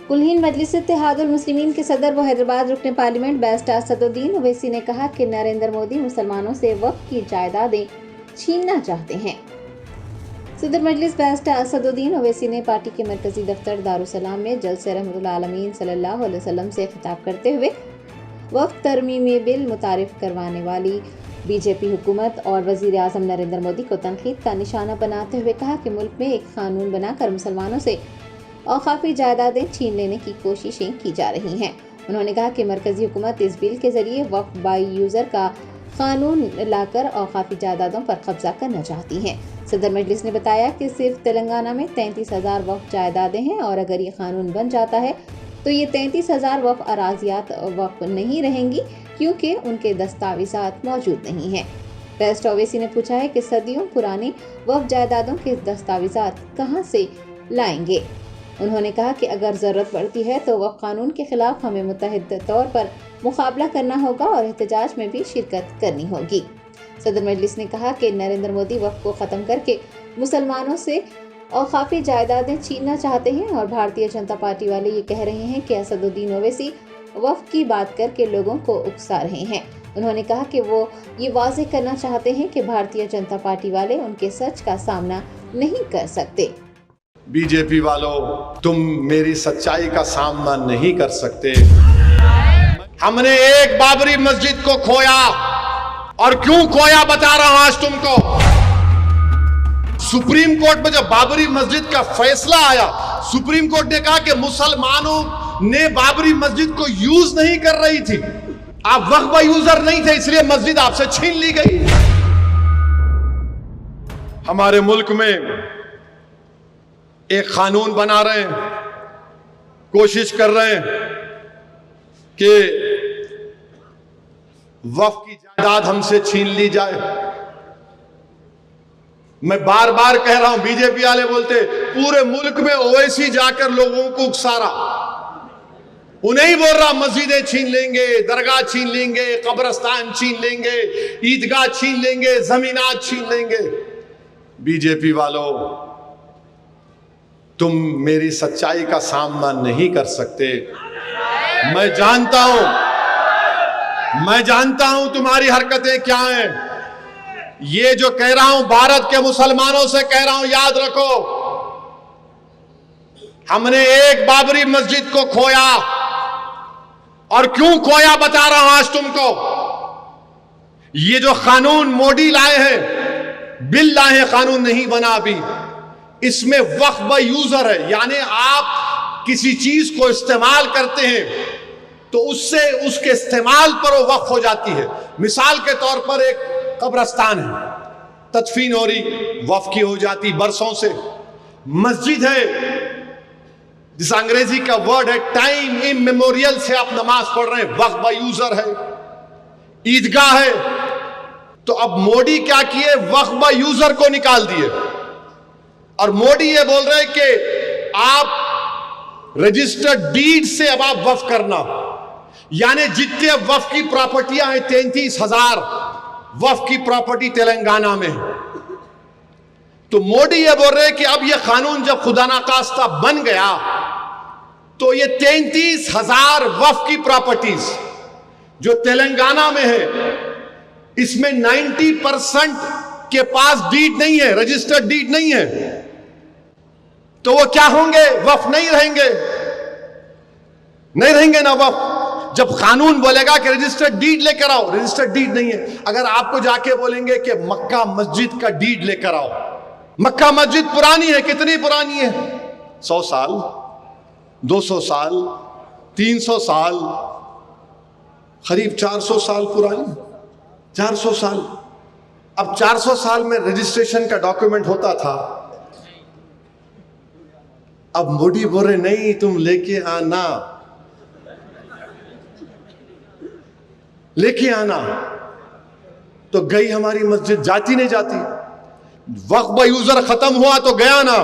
कुलहीन मजलिस इत्तेहादुल मुस्लिमीन के सदर व हैदराबाद रुकने पार्लियामेंट बैरिस्टर असदुद्दीन ओवैसी ने कहा कि नरेंद्र मोदी मुसलमानों से वक्फ की जायदादें छीनना चाहते हैं। सदर मजलिस बैरिस्टर असदुद्दीन ओवैसी ने पार्टी के मरकजी दफ्तर दारुसलाम में जलसे रहमतुल आलमीन सल्लल्लाहु अलैहि वसल्लम से खिताब करते हुए वक्फ तरमीमी बिल मुतारिफ करवाने वाली बीजेपी हुकूमत और वजीर आजम नरेंद्र मोदी को तनकीद का निशाना बनाते हुए कहा कि मुल्क में एक कानून बनाकर मुसलमानों से औकाफी जायदादें छीन लेने की कोशिशें की जा रही हैं। उन्होंने कहा कि मरकजी हुकूमत इस बिल के जरिए वक्फ बाई यूज़र का कानून लाकर औकाफी जायदादों पर कब्जा करना चाहती है। सदर मजलिस ने बताया कि सिर्फ तेलंगाना में 33,000 वक्फ जायदादें हैं और अगर ये कानून बन जाता है तो ये 33,000 वक्फ अराजियात वक्फ नहीं रहेंगी क्योंकि उनके दस्तावेजात मौजूद नहीं हैं। बैरिस्टर ओवैसी ने पूछा है कि सदियों पुरानी वक्फ जायदादों के दस्तावेजात कहां से लाएंगे। उन्होंने कहा कि अगर ज़रूरत पड़ती है तो वक्फ कानून के खिलाफ हमें मुत्तहिद तौर पर मुकाबला करना होगा और एहतजाज में भी शिरकत करनी होगी। सदर मजलिस ने कहा कि नरेंद्र मोदी वक्फ को ख़त्म करके मुसलमानों से औकाफी जायदादें छीनना चाहते हैं और भारतीय जनता पार्टी वाले ये कह रहे हैं कि असदुद्दीन ओवैसी वक्फ की बात करके लोगों को उकसा रहे हैं। उन्होंने कहा कि वो ये वाज़ेह करना चाहते हैं कि भारतीय जनता पार्टी वाले उनके सच का सामना नहीं कर सकते। बीजेपी वालों, तुम मेरी सच्चाई का सामना नहीं कर सकते। हमने एक बाबरी मस्जिद को खोया और क्यों खोया बता रहा हूं आज तुमको। सुप्रीम कोर्ट में जब बाबरी मस्जिद का फैसला आया, सुप्रीम कोर्ट ने कहा कि मुसलमानों ने बाबरी मस्जिद को यूज नहीं कर रही थी, आप वक्फ यूजर नहीं थे, इसलिए मस्जिद आपसे छीन ली गई। हमारे मुल्क में एक कानून बना रहे हैं, कोशिश कर रहे हैं कि वक्फ की जायदाद हमसे छीन ली जाए। मैं बार बार कह रहा हूं, बीजेपी वाले बोलते पूरे मुल्क में ओवैसी जाकर लोगों को उकसारा, उन्हें ही बोल रहा मस्जिदें छीन लेंगे, दरगाह छीन लेंगे, कब्रस्तान छीन लेंगे, ईदगाह छीन लेंगे, जमीनात छीन लेंगे। बीजेपी वालों, तुम मेरी सच्चाई का सामना नहीं कर सकते। मैं जानता हूं तुम्हारी हरकतें क्या हैं। ये जो कह रहा हूं भारत के मुसलमानों से कह रहा हूं, याद रखो, हमने एक बाबरी मस्जिद को खोया और क्यों खोया बता रहा हूं आज तुमको। ये जो कानून मोदी लाए हैं, बिल लाए हैं, कानून नहीं बना अभी, इसमें वक्फ बाय यूजर है, यानी आप किसी चीज को इस्तेमाल करते हैं तो उससे उसके इस्तेमाल पर वो वक्फ हो जाती है। मिसाल के तौर पर एक कब्रस्तान है, तदफीन हो रही, वक्फ की हो जाती बरसों से। मस्जिद है, जिस अंग्रेजी का वर्ड है टाइम इमेमोरियल से आप नमाज पढ़ रहे हैं, वक्फ बाय यूजर है। ईदगाह है, तो अब मोदी क्या किए, वक्फ बाय यूजर को निकाल दिए और मोदी ये बोल रहे कि आप रजिस्टर्ड डीड से अब आप वक्फ करना, यानी जितने वक्फ की प्रॉपर्टियां हैं 33,000 वक्फ की प्रॉपर्टी तेलंगाना में। तो मोदी ये बोल रहे कि अब ये कानून जब खुदा ना खास्ता बन गया तो ये 33,000 वक्फ की प्रॉपर्टीज जो तेलंगाना में है, इसमें 90% के पास डीड नहीं है, रजिस्टर्ड डीड नहीं है, तो वो क्या होंगे, वक्फ नहीं रहेंगे ना वक्फ। जब कानून बोलेगा कि रजिस्टर्ड डीड लेकर आओ, रजिस्टर्ड डीड नहीं है। अगर आपको जाके बोलेंगे कि मक्का मस्जिद का डीड लेकर आओ, मक्का मस्जिद पुरानी है, कितनी पुरानी है, 100 साल, 200 साल, 300 साल, करीब 400 साल पुरानी, 400 साल। अब 400 साल में रजिस्ट्रेशन का डॉक्यूमेंट होता था, अब मोदी बोल रहे नहीं तुम लेके आना, तो गई हमारी मस्जिद, जाती नहीं जाती। वक्फ बाय यूजर खत्म हुआ तो गया ना।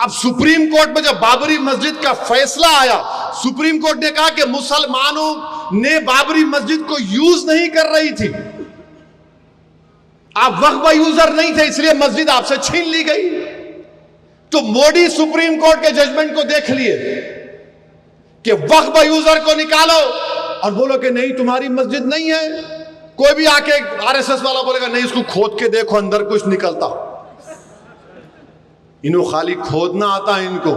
अब सुप्रीम कोर्ट में जब बाबरी मस्जिद का फैसला आया, सुप्रीम कोर्ट ने कहा कि मुसलमानों ने बाबरी मस्जिद को यूज नहीं कर रही थी, आप वक्फ बाय यूजर नहीं थे, इसलिए मस्जिद आपसे छीन ली गई। तो मोदी सुप्रीम कोर्ट के जजमेंट को देख लिए, कि वक्फ यूजर को निकालो और बोलो कि नहीं तुम्हारी मस्जिद नहीं है। कोई भी आके आरएसएस वाला बोलेगा नहीं इसको खोद के देखो अंदर कुछ निकलता। इनको खाली खोदना आता है इनको।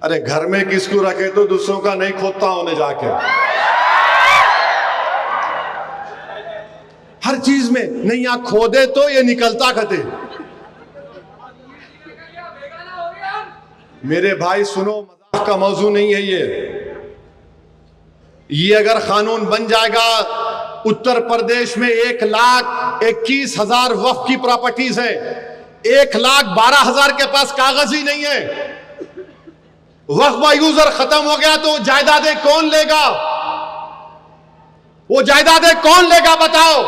अरे घर में किसको रखे तो दूसरों का नहीं खोदता उन्हें जाके। हर चीज में नहीं यहां खोदे तो ये निकलता कते। मेरे भाई सुनो, मजाक का मौजू नहीं है ये अगर कानून बन जाएगा, उत्तर प्रदेश में 1,21,000 वक्फ की प्रॉपर्टीज है, 1,12,000 के पास कागज ही नहीं है। वक्फ यूजर खत्म हो गया तो जायदादें कौन लेगा? वो जायदादें कौन लेगा बताओ?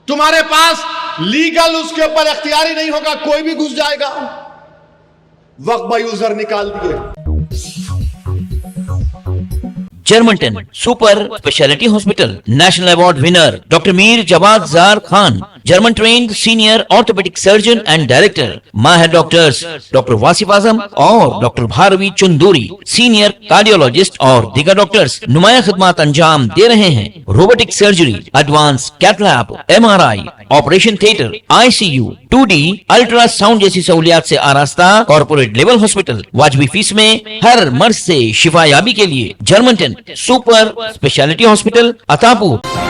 तुम्हारे पास लीगल उसके ऊपर इख्तियारी नहीं होगा, कोई भी घुस जाएगा। वक्फ यूजर निकाल दिए। Germanton super speciality hospital national award winner doctor Mir Jawad Jar Khan, German trained senior orthopaedic surgeon and director, माहिर डॉक्टर्स डॉक्टर वासिफ आजम और doctor Bharvi Chanduri, senior cardiologist और दीगर डॉक्टर्स नुमाया खिदमत अंजाम दे रहे हैं। Robotic surgery, advance cath lab, MRI, operation theatre, ICU, 2D ultrasound जैसी सहूलियात से आरास्ता कॉर्पोरेट लेवल हॉस्पिटल। वाजबी फीस में हर मर्ज से शिफायाबी के लिए Germanton super speciality hospital, Attapur.